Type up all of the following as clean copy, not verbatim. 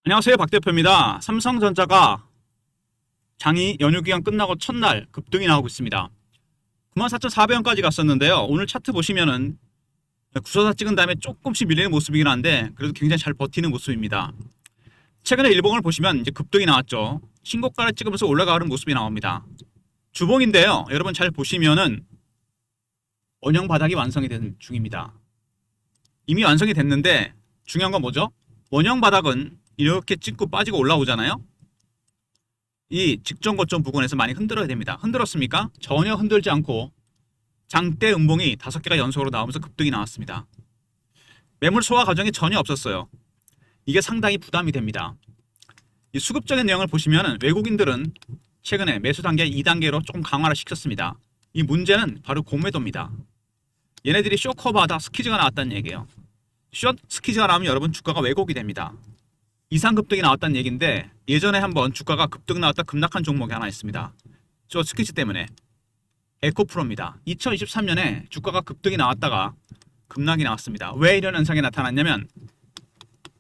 안녕하세요, 박 대표입니다. 삼성전자가 장이 연휴 기간 끝나고 첫날 급등이 나오고 있습니다. 94,400원까지 갔었는데요. 오늘 차트 보시면은 구서사 찍은 다음에 조금씩 밀리는 모습이긴 한데 그래도 굉장히 잘 버티는 모습입니다. 최근에 일봉을 보시면 이제 급등이 나왔죠. 신고가를 찍으면서 올라가는 모습이 나옵니다. 주봉인데요. 여러분 잘 보시면은 원형 바닥이 완성이 된 중입니다. 이미 완성이 됐는데 중요한 건 뭐죠? 원형 바닥은 이렇게 찍고 빠지고 올라오잖아요. 이 직전 고점 부근에서 많이 흔들어야 됩니다. 흔들었습니까? 전혀 흔들지 않고 장대 음봉이 5개가 연속으로 나오면서 급등이 나왔습니다. 매물 소화 과정이 전혀 없었어요. 이게 상당히 부담이 됩니다. 이 수급적인 내용을 보시면 외국인들은 최근에 매수 단계 2단계로 조금 강화를 시켰습니다. 이 문제는 바로 공매도입니다. 얘네들이 쇼커버하다 스퀴즈가 나왔다는 얘기예요. 숏 스퀴즈가 나오면 여러분 주가가 왜곡이 됩니다. 이상 급등이 나왔다는 얘기인데 예전에 한번 주가가 급등 나왔다 급락한 종목이 하나 있습니다. 저 스퀴즈 때문에 에코프로입니다. 2023년에 주가가 급등이 나왔다가 급락이 나왔습니다. 왜 이런 현상이 나타났냐면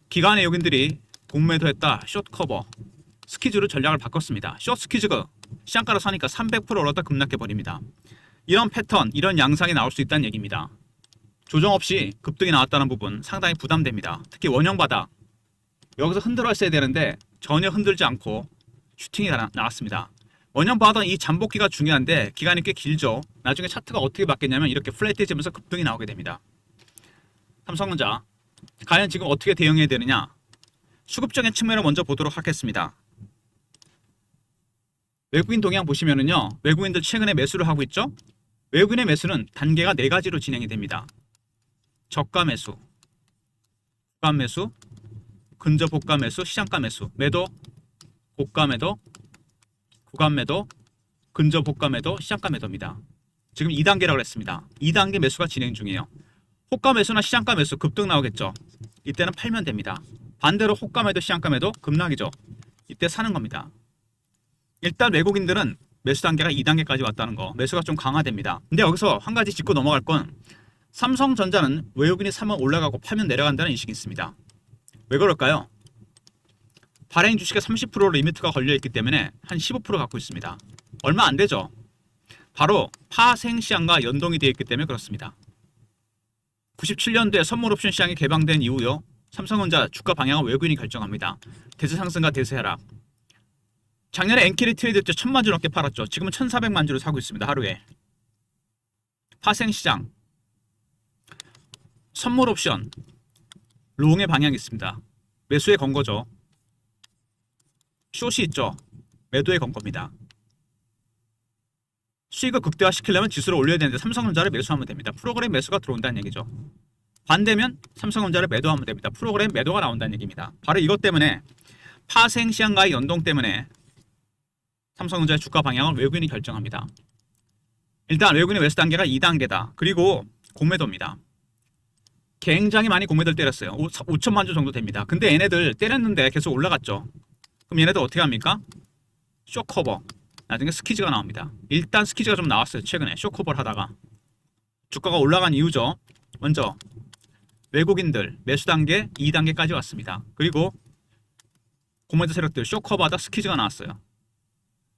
기관 외국인들이 공매도했다 숏 커버 스퀴즈로 전략을 바꿨습니다. 숏 스퀴즈가 시장가로 사니까 300% 올랐다 급락해버립니다. 이런 패턴, 이런 양상이 나올 수 있다는 얘기입니다. 조정 없이 급등이 나왔다는 부분 상당히 부담됩니다. 특히 원형 바닥 여기서 흔들었어야 되는데 전혀 흔들지 않고 슈팅이 나왔습니다. 원형 바닥은 이 잠복기가 중요한데 기간이 꽤 길죠. 나중에 차트가 어떻게 바뀌냐면 이렇게 플랫해지면서 급등이 나오게 됩니다. 삼성전자 과연 지금 어떻게 대응해야 되느냐? 수급적인 측면을 먼저 보도록 하겠습니다. 외국인 동향 보시면은요. 외국인들 최근에 매수를 하고 있죠. 외국인의 매수는 단계가 4가지로 진행이 됩니다. 저가 매수, 구간 매수, 근접 호가 매수, 시장가 매수, 매도, 고가 매도, 구간 매도, 근접 호가 매도, 시장가 매도입니다. 지금 2단계라고 했습니다. 2단계 매수가 진행 중이에요. 호가 매수나 시장가 매수 급등 나오겠죠. 이때는 팔면 됩니다. 반대로 호가 매도, 시장가 매도 급락이죠. 이때 사는 겁니다. 일단 외국인들은 매수 단계가 2단계까지 왔다는 거, 매수가 좀 강화됩니다. 근데 여기서 한 가지 짚고 넘어갈 건 삼성전자는 외국인이 사면 올라가고 팔면 내려간다는 인식이 있습니다. 왜 그럴까요? 발행 주식의 30% 리미트가 걸려있기 때문에 한 15% 갖고 있습니다. 얼마 안 되죠. 바로 파생시장과 연동이 되어 있기 때문에 그렇습니다. 97년도에 선물옵션 시장이 개방된 이후요. 삼성전자 주가 방향을 외국인이 결정합니다. 대세 상승과 대세 하락. 작년에 엔캐리 트레이드 때 1000만 주 넘게 팔았죠. 지금은 1400만 주를 사고 있습니다. 하루에. 파생시장, 선물옵션, 롱의 방향이 있습니다. 매수에 건 거죠. 숏이 있죠. 매도에 건 겁니다. 수익을 극대화시키려면 지수를 올려야 되는데 삼성전자를 매수하면 됩니다. 프로그램 매수가 들어온다는 얘기죠. 반대면 삼성전자를 매도하면 됩니다. 프로그램 매도가 나온다는 얘기입니다. 바로 이것 때문에 파생시장과의 연동 때문에 삼성전자의 주가 방향을 외국인이 결정합니다. 일단 외국인의 매수 단계가 2단계다. 그리고 공매도입니다. 굉장히 많이 공매도를 때렸어요. 5천만 주 정도 됩니다. 근데 얘네들 때렸는데 계속 올라갔죠. 그럼 얘네들 어떻게 합니까? 쇼커버. 나중에 스퀴즈가 나옵니다. 일단 스퀴즈가 좀 나왔어요. 최근에 쇼커버를 하다가. 주가가 올라간 이유죠. 먼저 외국인들 매수 단계 2단계까지 왔습니다. 그리고 공매도 세력들 쇼커버하다 스퀴즈가 나왔어요.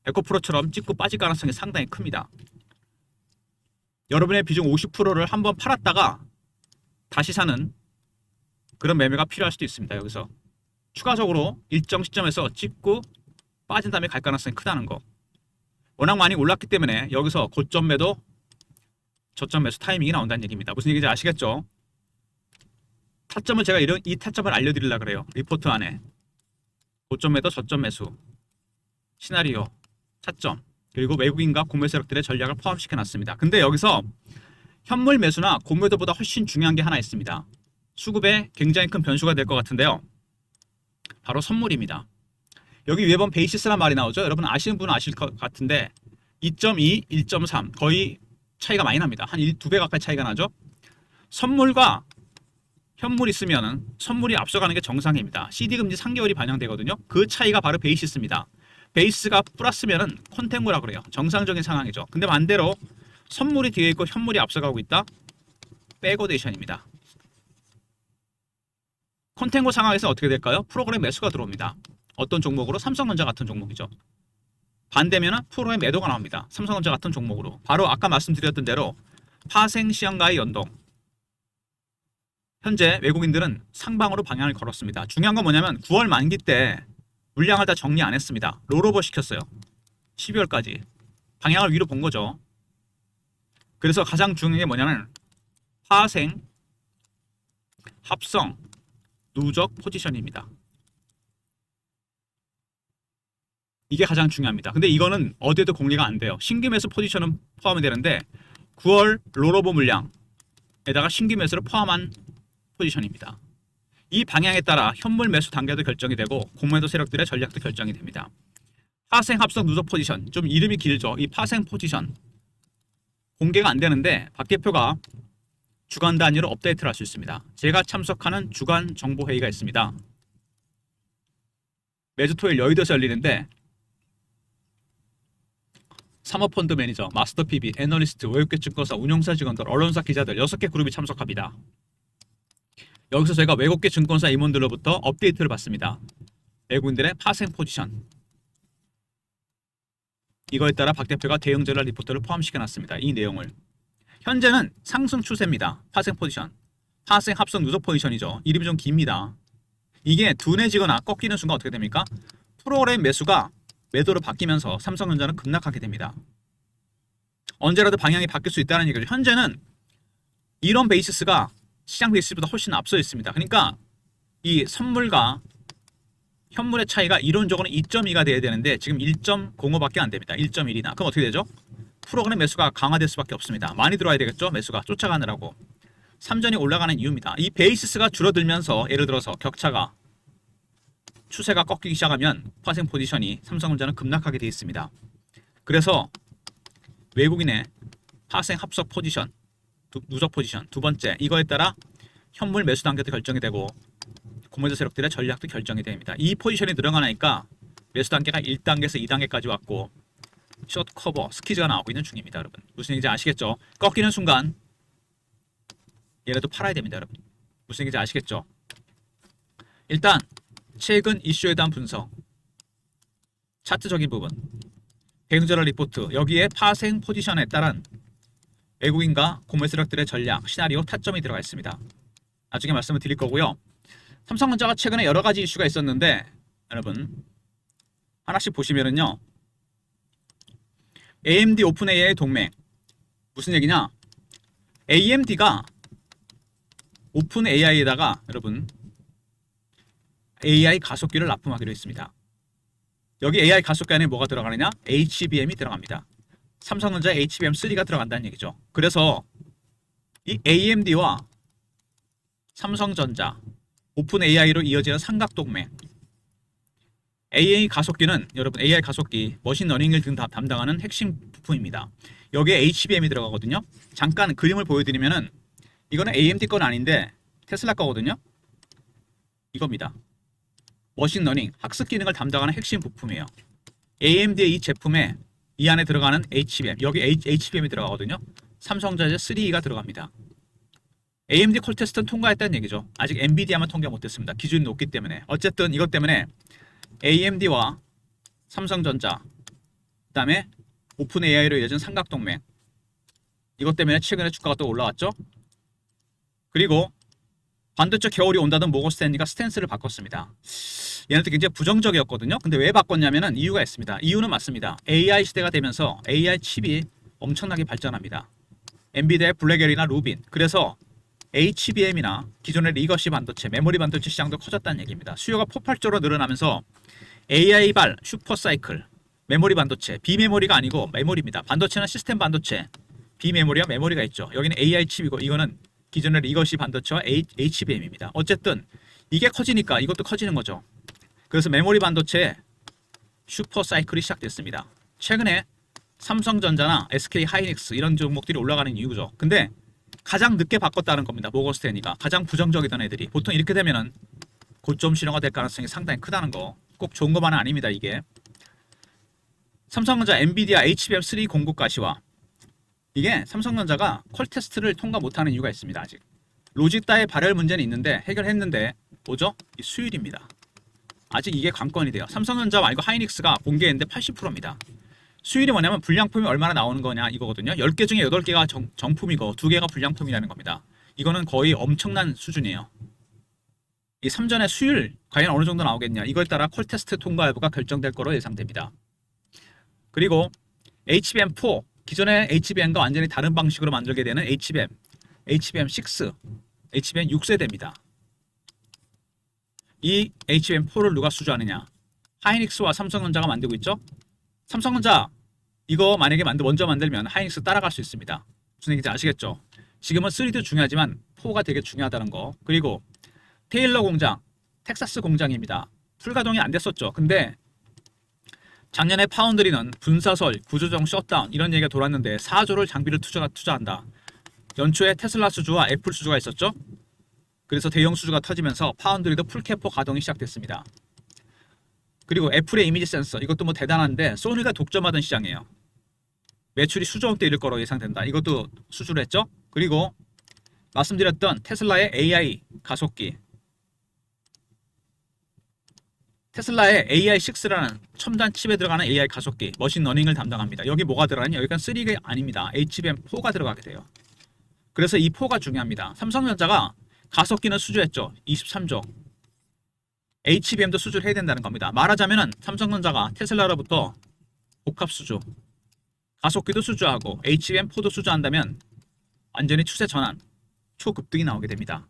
에코프로처럼 찍고 빠질 가능성이 상당히 큽니다. 여러분의 비중 50%를 한번 팔았다가 다시 사는 그런 매매가 필요할 수도 있습니다. 여기서 추가적으로 일정 시점에서 찍고 빠진 다음에 갈 가능성이 크다는 거. 워낙 많이 올랐기 때문에 여기서 고점 매도, 저점 매수 타이밍이 나온다는 얘기입니다. 무슨 얘기인지 아시겠죠? 타점을 제가 이 타점을 알려드리려고 그래요. 리포트 안에 고점 매도, 저점 매수, 시나리오, 타점, 그리고 외국인과 공매 세력들의 전략을 포함시켜놨습니다. 근데 여기서 현물 매수나 공매도보다 훨씬 중요한 게 하나 있습니다. 수급에 굉장히 큰 변수가 될 것 같은데요. 바로 선물입니다. 여기 위에 보면 베이시스란 말이 나오죠. 여러분 아시는 분은 아실 것 같은데 2.2, 1.3 거의 차이가 많이 납니다. 한 2배 가까이 차이가 나죠. 선물과 현물이 있으면 선물이 앞서가는 게 정상입니다. CD금리 3개월이 반영되거든요. 그 차이가 바로 베이시스입니다. 베이스가 플러스면은 콘탱고라 그래요. 정상적인 상황이죠. 근데 반대로 선물이 뒤에 있고 현물이 앞서가고 있다. 백오데이션입니다. 컨텐고 상황에서 어떻게 될까요? 프로그램 매수가 들어옵니다. 어떤 종목으로? 삼성전자 같은 종목이죠. 반대면은 프로그램 매도가 나옵니다. 삼성전자 같은 종목으로. 바로 아까 말씀드렸던 대로 파생 시황과의 연동. 현재 외국인들은 상방으로 방향을 걸었습니다. 중요한 건 뭐냐면 9월 만기 때 물량을 다 정리 안 했습니다. 롤오버 시켰어요. 12월까지. 방향을 위로 본 거죠. 그래서 가장 중요한 게 뭐냐면 파생, 합성, 누적 포지션입니다. 이게 가장 중요합니다. 근데 이거는 어디에도 공개가 안 돼요. 신규 매수 포지션은 포함이 되는데 9월 롤오버 물량에다가 신규 매수를 포함한 포지션입니다. 이 방향에 따라 현물 매수 단계도 결정이 되고 공매도 세력들의 전략도 결정이 됩니다. 파생, 합성, 누적 포지션. 좀 이름이 길죠. 이 파생 포지션. 공개가 안 되는데 박 대표가 주간 단위로 업데이트를 할 수 있습니다. 제가 참석하는 주간 정보회의가 있습니다. 매주 토요일 여의도에서 열리는데 사모펀드 매니저, 마스터 PB, 애널리스트, 외국계 증권사, 운용사 직원들, 언론사 기자들 6개 그룹이 참석합니다. 여기서 제가 외국계 증권사 임원들로부터 업데이트를 받습니다. 외국인들의 파생 포지션. 이거에 따라 박 대표가 대응 전략 리포트를 포함시켜놨습니다. 이 내용을. 현재는 상승 추세입니다. 파생 포지션. 파생, 합성, 누적 포지션이죠. 이름이 좀 깁니다. 이게 둔해지거나 꺾이는 순간 어떻게 됩니까? 프로그램 매수가 매도로 바뀌면서 삼성전자는 급락하게 됩니다. 언제라도 방향이 바뀔 수 있다는 얘기죠. 현재는 이런 베이시스가 시장 베이시스보다 훨씬 앞서 있습니다. 그러니까 이 선물과 현물의 차이가 이론적으로는 2.2가 돼야 되는데 지금 1.05밖에 안 됩니다. 1.1이나. 그럼 어떻게 되죠? 프로그램 매수가 강화될 수밖에 없습니다. 많이 들어와야 되겠죠? 매수가 쫓아가느라고. 삼전이 올라가는 이유입니다. 이 베이시스가 줄어들면서 예를 들어서 격차가 추세가 꺾이기 시작하면 파생 포지션이 삼성전자는 급락하게 되어 있습니다. 그래서 외국인의 파생 합석 포지션, 누적 포지션 두 번째 이거에 따라 현물 매수 단계도 결정이 되고 공매도 세력들의 전략도 결정이 됩니다. 이 포지션이 늘어나니까 매수 단계가 1단계에서 2단계까지 왔고 숏 커버, 스퀴즈가 나오고 있는 중입니다. 여러분 무슨 얘기인지 아시겠죠? 꺾이는 순간 얘라도 팔아야 됩니다. 여러분 무슨 얘기인지 아시겠죠? 일단 최근 이슈에 대한 분석, 차트적인 부분, 대응 전략 리포트, 여기에 파생 포지션에 따른 외국인과 공매 세력들의 전략, 시나리오, 타점이 들어가 있습니다. 나중에 말씀을 드릴 거고요. 삼성전자가 최근에 여러 가지 이슈가 있었는데 여러분 하나씩 보시면은요. AMD 오픈 AI 동맹 무슨 얘기냐? AMD가 오픈 AI에다가 여러분 AI 가속기를 납품하기로 했습니다. 여기 AI 가속기 안에 뭐가 들어가느냐? HBM이 들어갑니다. 삼성전자 HBM3가 들어간다는 얘기죠. 그래서 이 AMD와 삼성전자 오픈 AI로 이어지는 삼각동맹. AI 가속기는 여러분 AI 가속기 머신러닝을 등 담당하는 핵심 부품입니다. 여기에 HBM이 들어가거든요. 잠깐 그림을 보여드리면은 이거는 AMD 건 아닌데 테슬라 거거든요. 이겁니다. 머신러닝 학습 기능을 담당하는 핵심 부품이에요. AMD의 이 제품에 이 안에 들어가는 HBM, 여기 HBM이 들어가거든요. 삼성전자 3E가 들어갑니다. AMD 콜 테스트는 통과했다는 얘기죠. 아직 엔비디아만 통과 못했습니다. 기준이 높기 때문에. 어쨌든 이것 때문에 AMD와 삼성전자, 그 다음에 오픈 AI로 이어진 삼각동맹, 이것 때문에 최근에 주가가 또 올라왔죠. 그리고 반도체 겨울이 온다던 모건 스탠리가 스탠스를 바꿨습니다. 얘네도 굉장히 부정적이었거든요. 근데 왜 바꿨냐면은 이유가 있습니다. 이유는 맞습니다. AI 시대가 되면서 AI 칩이 엄청나게 발전합니다. 엔비디아의 블랙웰이나 루빈. 그래서 HBM이나 기존의 리거시 반도체, 메모리 반도체 시장도 커졌다는 얘기입니다. 수요가 폭발적으로 늘어나면서 AI발 슈퍼사이클, 메모리 반도체, 비메모리가 아니고 메모리입니다. 반도체는 시스템 반도체, 비메모리와 메모리가 있죠. 여기는 AI 칩이고 이거는 기존의 리거시 반도체와 HBM입니다. 어쨌든 이게 커지니까 이것도 커지는 거죠. 그래서 메모리 반도체에 슈퍼사이클이 시작됐습니다. 최근에 삼성전자나 SK 하이닉스 이런 종목들이 올라가는 이유죠. 근데 가장 늦게 바꿨다는 겁니다. 모건 스탠리가 가장 부정적이던 애들이 보통 이렇게 되면은 고점 실현가 될 가능성이 상당히 크다는 거. 꼭 좋은 것만은 아닙니다. 이게 삼성전자 엔비디아 HBM3 공급 가시와 이게 삼성전자가 콜 테스트를 통과 못하는 이유가 있습니다. 아직 로직 따의 발열 문제는 있는데 해결했는데 뭐죠? 이 수율입니다. 아직 이게 관건이 돼요. 삼성전자 말고 하이닉스가 공개했는데 80%입니다. 수율이 뭐냐면 불량품이 얼마나 나오는 거냐 이거거든요. 10개 중에 8개가 정품이고 2개가 불량품이라는 겁니다. 이거는 거의 엄청난 수준이에요. 이 3전의 수율 과연 어느 정도 나오겠냐, 이거에 따라 콜 테스트 통과 여부가 결정될 거로 예상됩니다. 그리고 HBM4, 기존의 HBM과 완전히 다른 방식으로 만들게 되는 HBM, HBM6, HBM 6세대입니다. 이 HBM4를 누가 수주하느냐? 하이닉스와 삼성전자가 만들고 있죠. 삼성전자 이거 만약에 먼저 만들면 하이닉스 따라갈 수 있습니다. 무슨 얘기인지 아시겠죠? 지금은 3도 중요하지만 4가 되게 중요하다는 거. 그리고 테일러 공장, 텍사스 공장입니다. 풀가동이 안 됐었죠. 근데 작년에 파운드리는 분사설, 구조정 셧다운 이런 얘기가 돌았는데 4조를 장비를 투자한다. 연초에 테슬라 수주와 애플 수주가 있었죠. 그래서 대형 수주가 터지면서 파운드리도 풀캐포 가동이 시작됐습니다. 그리고 애플의 이미지 센서, 이것도 뭐 대단한데 소니가 독점하던 시장이에요. 매출이 수조원대 이를 거로 예상된다. 이것도 수주를 했죠. 그리고 말씀드렸던 테슬라의 AI 가속기, 테슬라의 AI6라는 첨단 칩에 들어가는 AI 가속기, 머신러닝을 담당합니다. 여기 뭐가 들어가냐? 여기가 3가 아닙니다. HBM4가 들어가게 돼요. 그래서 이 4가 중요합니다. 삼성전자가 가속기는 수주했죠. 23조. HBM도 수주를 해야 된다는 겁니다. 말하자면은 삼성전자가 테슬라로부터 복합 수주, 가속기도 수주하고 HBM4도 수주한다면 완전히 추세 전환, 초급등이 나오게 됩니다.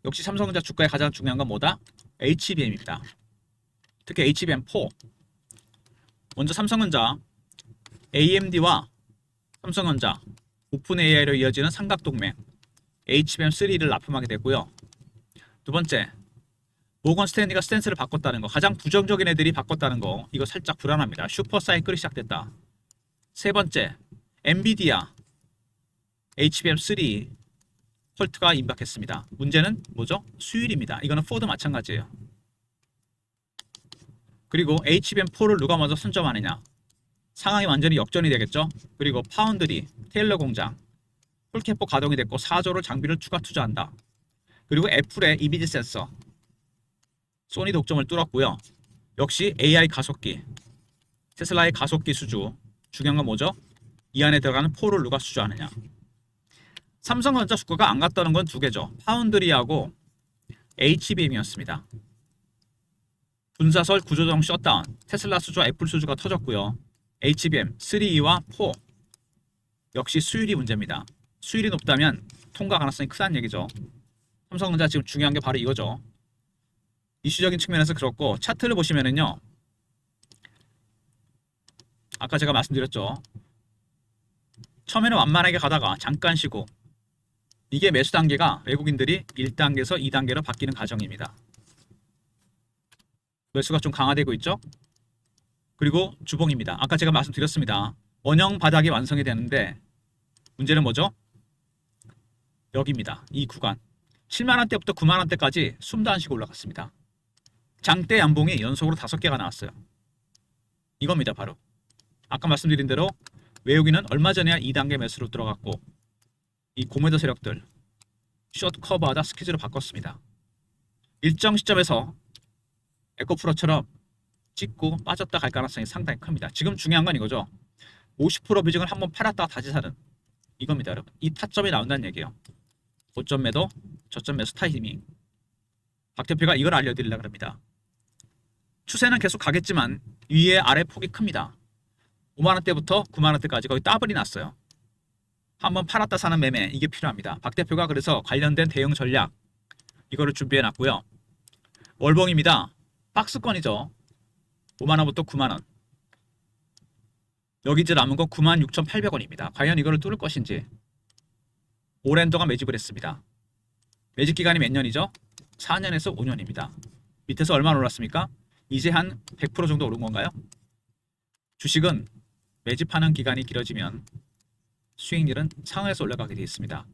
역시 삼성전자 주가의 가장 중요한 건 뭐다? HBM입니다. 특히 HBM4. 먼저 삼성전자, AMD와 삼성전자, 오픈AI로 이어지는 삼각동맹 HBM3를 납품하게 됐고요. 두 번째, 모건 스탠리가 스탠스를 바꿨다는 거, 가장 부정적인 애들이 바꿨다는 거, 이거 살짝 불안합니다. 슈퍼 사이클이 시작됐다. 세 번째, 엔비디아 HBM3 헐트가 임박했습니다. 문제는 뭐죠? 수율입니다. 이거는 4도 마찬가지예요. 그리고 HBM4를 누가 먼저 선점하느냐, 상황이 완전히 역전이 되겠죠. 그리고 파운드리, 테일러 공장 풀캐포 가동이 됐고 4조를 장비를 추가 투자한다. 그리고 애플의 이미지 센서, 소니 독점을 뚫었고요. 역시 AI 가속기, 테슬라의 가속기 수주, 중요한 건 뭐죠? 이 안에 들어가는 4를 누가 수주하느냐. 삼성전자 주가가 안 갔다는 건 두 개죠. 파운드리하고 HBM이었습니다. 분사설 구조정 셧다운, 테슬라 수주와 애플 수주가 터졌고요. HBM 3와 4 역시 수율이 문제입니다. 수율이 높다면 통과 가능성이 크다는 얘기죠. 삼성전자 지금 중요한 게 바로 이거죠. 이슈적인 측면에서 그렇고, 차트를 보시면은요, 아까 제가 말씀드렸죠. 처음에는 완만하게 가다가 잠깐 쉬고, 이게 매수 단계가 외국인들이 1단계에서 2단계로 바뀌는 과정입니다. 매수가 좀 강화되고 있죠. 그리고 주봉입니다. 아까 제가 말씀드렸습니다. 원형 바닥이 완성이 되는데 문제는 뭐죠? 여기입니다. 이 구간 7만원대부터 9만원대까지 숨도 안 쉬고 올라갔습니다. 장대 양봉이 연속으로 5개가 나왔어요. 이겁니다. 바로 아까 말씀드린 대로 외국인은 얼마 전에야 2단계 매수로 들어갔고, 이 고매도 세력들 숏 커버하다 스케줄을 바꿨습니다. 일정 시점에서 에코프로처럼 찍고 빠졌다 갈 가능성이 상당히 큽니다. 지금 중요한 건 이거죠. 50% 비중을 한번 팔았다가 다시 사는 이겁니다. 여러분, 이 타점이 나온다는 얘기예요. 고점 매도, 저점 매수 타이밍. 박 대표가 이걸 알려드리려고 합니다. 추세는 계속 가겠지만 위에 아래 폭이 큽니다. 5만원대부터 9만원대까지 거의 더블이 났어요. 한번 팔았다 사는 매매, 이게 필요합니다. 박 대표가 그래서 관련된 대응 전략 이거를 준비해 놨고요. 월봉입니다. 박스권이죠. 5만원부터 9만원. 여기 이제 남은 건 96,800원입니다. 과연 이거를 뚫을 것인지. 오랜 동안 매집을 했습니다. 매집 기간이 몇 년이죠? 4년에서 5년입니다. 밑에서 얼마나 올랐습니까? 이제 한 100% 정도 오른 건가요? 주식은 매집하는 기간이 길어지면 수익률은 상회에서 올라가게 되어 있습니다.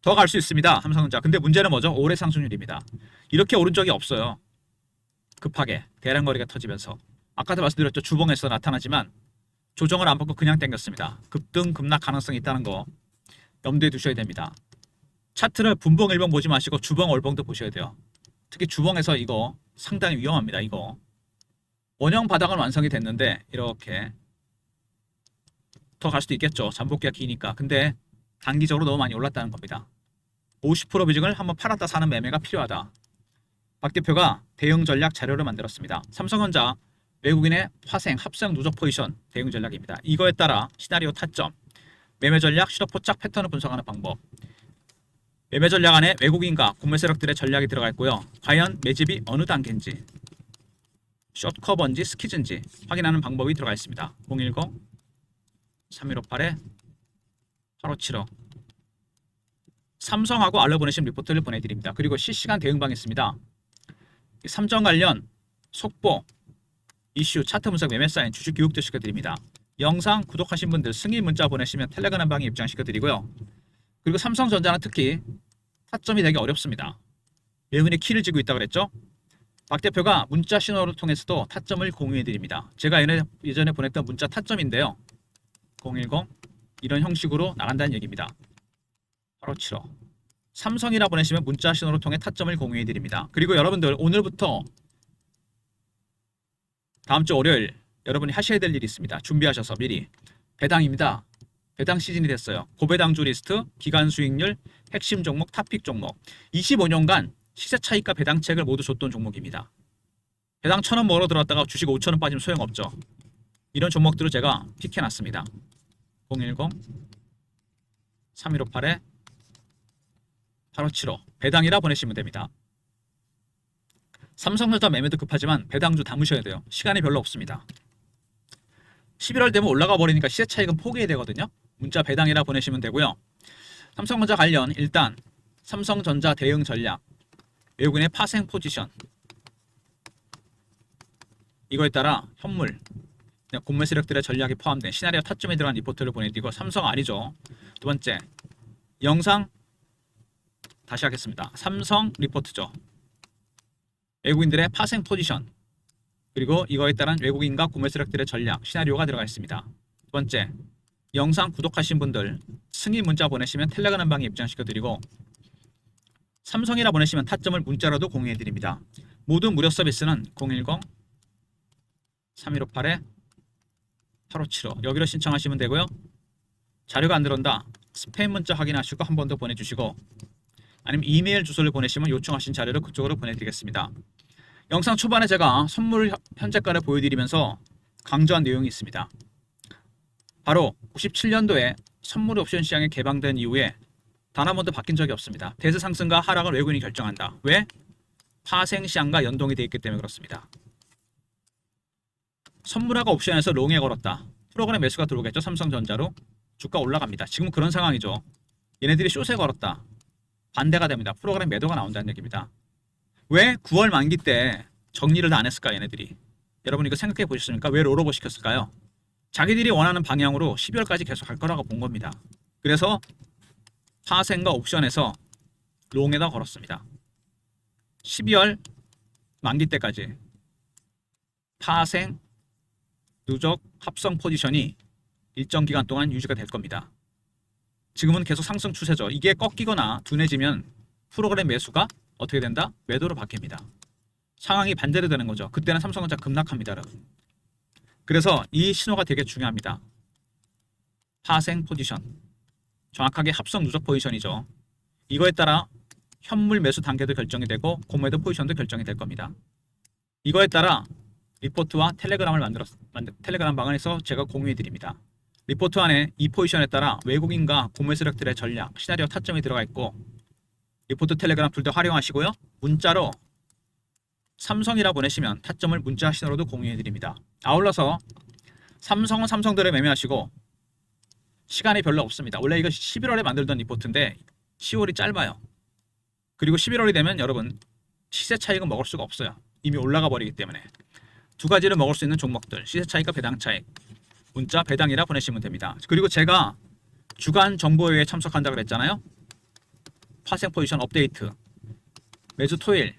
더 갈 수 있습니다. 삼성전자. 근데 문제는 뭐죠? 올해 상승률입니다. 이렇게 오른 적이 없어요. 급하게 대량거래가 터지면서. 아까도 말씀드렸죠. 주봉에서 나타나지만 조정을 안 받고 그냥 땡겼습니다. 급등 급락 가능성이 있다는 거 염두에 두셔야 됩니다. 차트를 분봉 일봉 보지 마시고 주봉 월봉도 보셔야 돼요. 특히 주봉에서 이거 상당히 위험합니다. 이거 원형 바닥은 완성이 됐는데 이렇게 더 갈 수도 있겠죠. 잠복기가 기니까. 근데 단기적으로 너무 많이 올랐다는 겁니다. 50% 비중을 한번 팔았다 사는 매매가 필요하다. 박 대표가 대응 전략 자료를 만들었습니다. 삼성전자 외국인의 파생 합성 누적 포지션 대응 전략입니다. 이거에 따라 시나리오 타점, 매매 전략, 실업 포착 패턴을 분석하는 방법. 매매 전략 안에 외국인과 국내 세력들의 전략이 들어가 있고요. 과연 매집이 어느 단계인지, 숏커버인지 스키즈인지 확인하는 방법이 들어가 있습니다. 010-3158-8575 삼성하고 알려보내신 리포트를 보내드립니다. 그리고 실시간 대응방이 있습니다. 삼성 관련 속보, 이슈, 차트 분석, 매매 사인, 주식 교육도 시켜드립니다. 영상 구독하신 분들 승인 문자 보내시면 텔레그램 방에 입장시켜드리고요. 그리고 삼성전자는 특히 타점이 되게 어렵습니다. 외국인이 키를 쥐고 있다고 그랬죠? 박 대표가 문자 신호를 통해서도 타점을 공유해드립니다. 제가 예전에 보냈던 문자 타점인데요. 010 이런 형식으로 나간다는 얘기입니다. 8575 삼성이라 보내시면 문자 신호를 통해 타점을 공유해드립니다. 그리고 여러분들 오늘부터 다음 주 월요일 여러분이 하셔야 될 일이 있습니다. 준비하셔서 미리 배당입니다. 배당 시즌이 됐어요. 고배당주 리스트, 기간 수익률, 핵심 종목, 탑픽 종목 25년간 시세 차익과 배당책을 모두 줬던 종목입니다. 배당 1,000원 먹으러 들어왔다가 주식 5,000원 빠지면 소용없죠. 이런 종목들을 제가 픽해놨습니다. 010-3158-8575 배당이라 보내시면 됩니다. 삼성전자 매매도 급하지만 배당주 담으셔야 돼요. 시간이 별로 없습니다. 11월 되면 올라가 버리니까 시세 차익은 포기해야 되거든요. 문자 배당이라 보내시면 되고요. 삼성전자 관련 일단 삼성전자 대응 전략, 외국인의 파생 포지션, 이거에 따라 현물, 공매 세력들의 전략이 포함된 시나리오 타점에 들어간 리포트를 보내드리고 삼성 아니죠. 두 번째 영상 다시 하겠습니다. 삼성 리포트죠. 외국인들의 파생 포지션, 그리고 이거에 따른 외국인과 구매 세력들의 전략, 시나리오가 들어가 있습니다. 두 번째, 영상 구독하신 분들 승인 문자 보내시면 텔레그램 방에 입장시켜드리고 삼성이라 보내시면 타점을 문자로도 공유해드립니다. 모든 무료 서비스는 010-3158-8575 여기로 신청하시면 되고요. 자료가 안 들어온다. 스팸 문자 확인하시고 한 번 더 보내주시고 아니면 이메일 주소를 보내시면 요청하신 자료를 그쪽으로 보내드리겠습니다. 영상 초반에 제가 선물 현재가를 보여드리면서 강조한 내용이 있습니다. 바로 97년도에 선물 옵션 시장이 개방된 이후에 단 한 번도 바뀐 적이 없습니다. 대세 상승과 하락을 외국인이 결정한다. 왜? 파생 시장과 연동이 되어 있기 때문에 그렇습니다. 선물하고 옵션에서 롱에 걸었다. 프로그램 매수가 들어오겠죠. 삼성전자로 주가 올라갑니다. 지금 그런 상황이죠. 얘네들이 숏에 걸었다. 반대가 됩니다. 프로그램 매도가 나온다는 얘기입니다. 왜 9월 만기 때 정리를 안 했을까 얘네들이? 여러분 이거 생각해 보셨습니까? 왜 롤오버 시켰을까요? 자기들이 원하는 방향으로 12월까지 계속 갈 거라고 본 겁니다. 그래서 파생과 옵션에서 롱에다 걸었습니다. 12월 만기 때까지 파생, 누적, 합성 포지션이 일정 기간 동안 유지가 될 겁니다. 지금은 계속 상승 추세죠. 이게 꺾이거나 둔해지면 프로그램 매수가 어떻게 된다? 매도로 바뀝니다. 상황이 반대로 되는 거죠. 그때는 삼성전자 급락합니다, 여러분. 그래서 이 신호가 되게 중요합니다. 파생 포지션, 정확하게 합성 누적 포지션이죠. 이거에 따라 현물 매수 단계도 결정이 되고 공매도 포지션도 결정이 될 겁니다. 이거에 따라 리포트와 텔레그램을 텔레그램 방안에서 제가 공유해 드립니다. 리포트 안에 이 포지션에 따라 외국인과 공매 세력들의 전략, 시나리오 타점이 들어가 있고 리포트 텔레그램 둘 다 활용하시고요. 문자로 삼성이라 보내시면 타점을 문자 신호로도 공유해 드립니다. 아울러서 삼성은 삼성대로 매매하시고 시간이 별로 없습니다. 원래 이거 11월에 만들던 리포트인데 10월이 짧아요. 그리고 11월이 되면 여러분 시세 차익은 먹을 수가 없어요. 이미 올라가 버리기 때문에 두 가지를 먹을 수 있는 종목들, 시세 차익과 배당 차익, 문자 배당이라 보내시면 됩니다. 그리고 제가 주간 정보회의에 참석한다고 그랬잖아요. 파생 포지션 업데이트 매주 토요일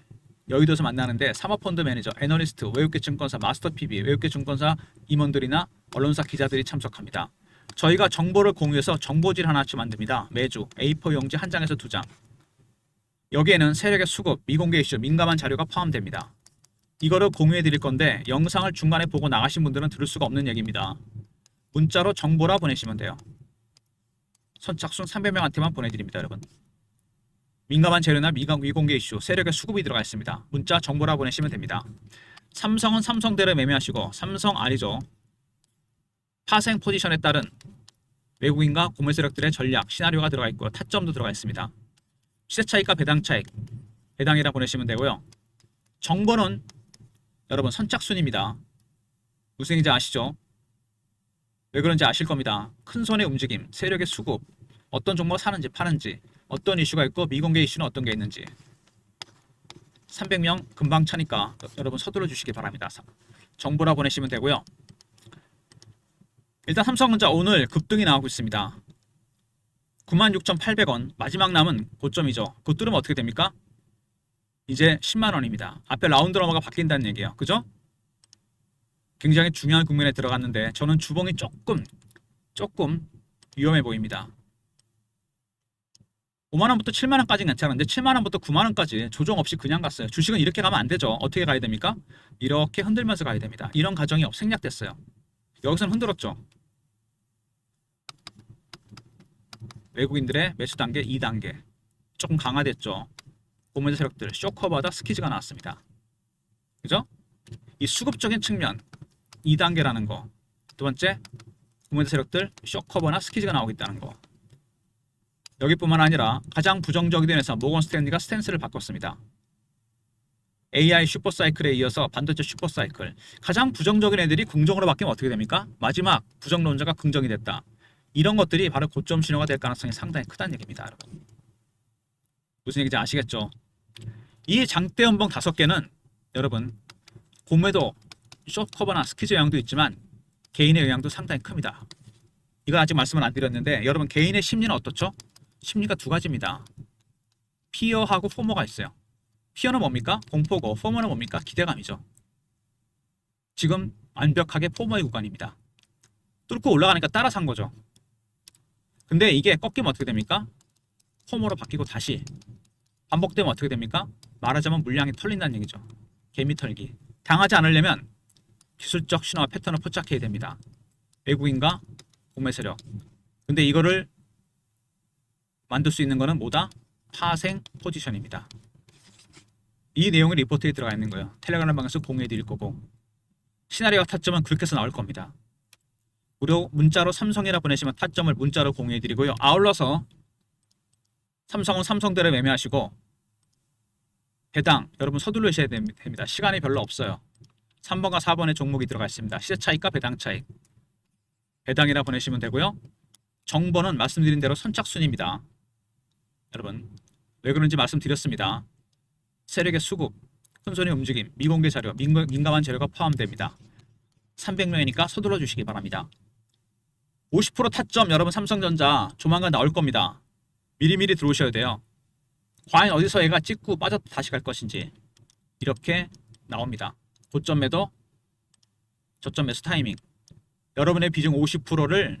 여의도에서 만나는데 사모펀드 매니저, 애널리스트, 외국계 증권사, 마스터 PB, 외국계 증권사 임원들이나 언론사 기자들이 참석합니다. 저희가 정보를 공유해서 정보지를 하나씩 만듭니다. 매주 A4 용지 한 장에서 두 장. 여기에는 세력의 수급, 미공개 이슈, 민감한 자료가 포함됩니다. 이거를 공유해 드릴 건데 영상을 중간에 보고 나가신 분들은 들을 수가 없는 얘기입니다. 문자로 정보라 보내시면 돼요. 선착순 300명한테만 보내드립니다, 여러분. 민감한 재료나 미공개 이슈, 세력의 수급이 들어가 있습니다. 문자 정보라 보내시면 됩니다. 삼성은 삼성대로 매매하시고 삼성 아니죠. 파생 포지션에 따른 외국인과 고물 세력들의 전략, 시나리오가 들어가 있고 타점도 들어가 있습니다. 시세 차익과 배당 차익, 배당이라 보내시면 되고요. 정보는 여러분 선착순입니다. 무슨 얘기인지 아시죠? 왜 그런지 아실 겁니다. 큰 손의 움직임, 세력의 수급, 어떤 종목 사는지 파는지, 어떤 이슈가 있고 미공개 이슈는 어떤 게 있는지. 300명 금방 차니까 여러분 서둘러 주시기 바랍니다. 정보라 보내시면 되고요. 일단 삼성전자 오늘 급등이 나오고 있습니다. 96,800원 마지막 남은 고점이죠. 곧 뚫으면 어떻게 됩니까? 이제 10만원입니다. 앞에 라운드 넘어가 바뀐다는 얘기예요. 그죠? 굉장히 중요한 국면에 들어갔는데 저는 주봉이 조금 위험해 보입니다. 5만원부터 7만원까지는 괜찮은데 7만원부터 9만원까지 조정 없이 그냥 갔어요. 주식은 이렇게 가면 안 되죠. 어떻게 가야 됩니까? 이렇게 흔들면서 가야 됩니다. 이런 과정이 생략됐어요. 여기서는 흔들었죠. 외국인들의 매수 단계 2단계 조금 강화됐죠. 고물자 세력들 쇼커버다 스키즈가 나왔습니다. 그죠? 이 수급적인 측면 2단계라는 거. 두 번째, 고물자 세력들 쇼커버나 스키즈가 나오고 있다는 거. 여기뿐만 아니라 가장 부정적인 면에서 모건 스탠리가 스탠스를 바꿨습니다. AI 슈퍼사이클에 이어서 반도체 슈퍼사이클. 가장 부정적인 애들이 긍정으로 바뀌면 어떻게 됩니까? 마지막 부정론자가 긍정이 됐다. 이런 것들이 바로 고점 신호가 될 가능성이 상당히 크다는 얘기입니다, 여러분. 무슨 얘기인지 아시겠죠? 이 장대 연봉 5개는 여러분 공매도 숏커버나 스키즈 영향도 있지만 개인의 영향도 상당히 큽니다. 이거 아직 말씀을 안 드렸는데 여러분 개인의 심리는 어떻죠? 심리가 두 가지입니다. 피어하고 포모가 있어요. 피어는 뭡니까? 공포고 포모는 뭡니까? 기대감이죠. 지금 완벽하게 포모의 구간입니다. 뚫고 올라가니까 따라 산 거죠. 근데 이게 꺾이면 어떻게 됩니까? 포모로 바뀌고 다시 반복되면 어떻게 됩니까? 말하자면 물량이 털린다는 얘기죠. 개미 털기. 당하지 않으려면 기술적 신호와 패턴을 포착해야 됩니다. 외국인과 공매 세력. 근데 이거를 만들 수 있는 거는 뭐다? 파생 포지션입니다. 이 내용이 리포트에 들어가 있는 거예요. 텔레그램 방에서 공유해 드릴 거고 시나리오 타점은 그렇게 해서 나올 겁니다. 무료 문자로 삼성이라 보내시면 타점을 문자로 공유해 드리고요. 아울러서 삼성은 삼성대로 매매하시고 배당 여러분 서둘러셔야 됩니다. 시간이 별로 없어요. 3번과 4번의 종목이 들어가 있습니다. 시세 차익과 배당 차익. 배당이라 보내시면 되고요. 정보는 말씀드린 대로 선착순입니다. 여러분 왜 그런지 말씀드렸습니다. 세력의 수급, 큰손의 움직임, 미공개 자료, 민감한 재료가 포함됩니다. 300명이니까 서둘러 주시기 바랍니다. 50% 타점 여러분 삼성전자 조만간 나올 겁니다. 미리미리 들어오셔야 돼요. 과연 어디서 얘가 찍고 빠졌다 다시 갈 것인지 이렇게 나옵니다. 고점 매도, 저점 매수 타이밍. 여러분의 비중 50%를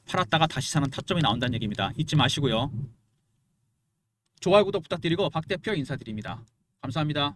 팔았다가 다시 사는 타점이 나온다는 얘기입니다. 잊지 마시고요. 좋아요, 구독 부탁드리고 박 대표 인사드립니다. 감사합니다.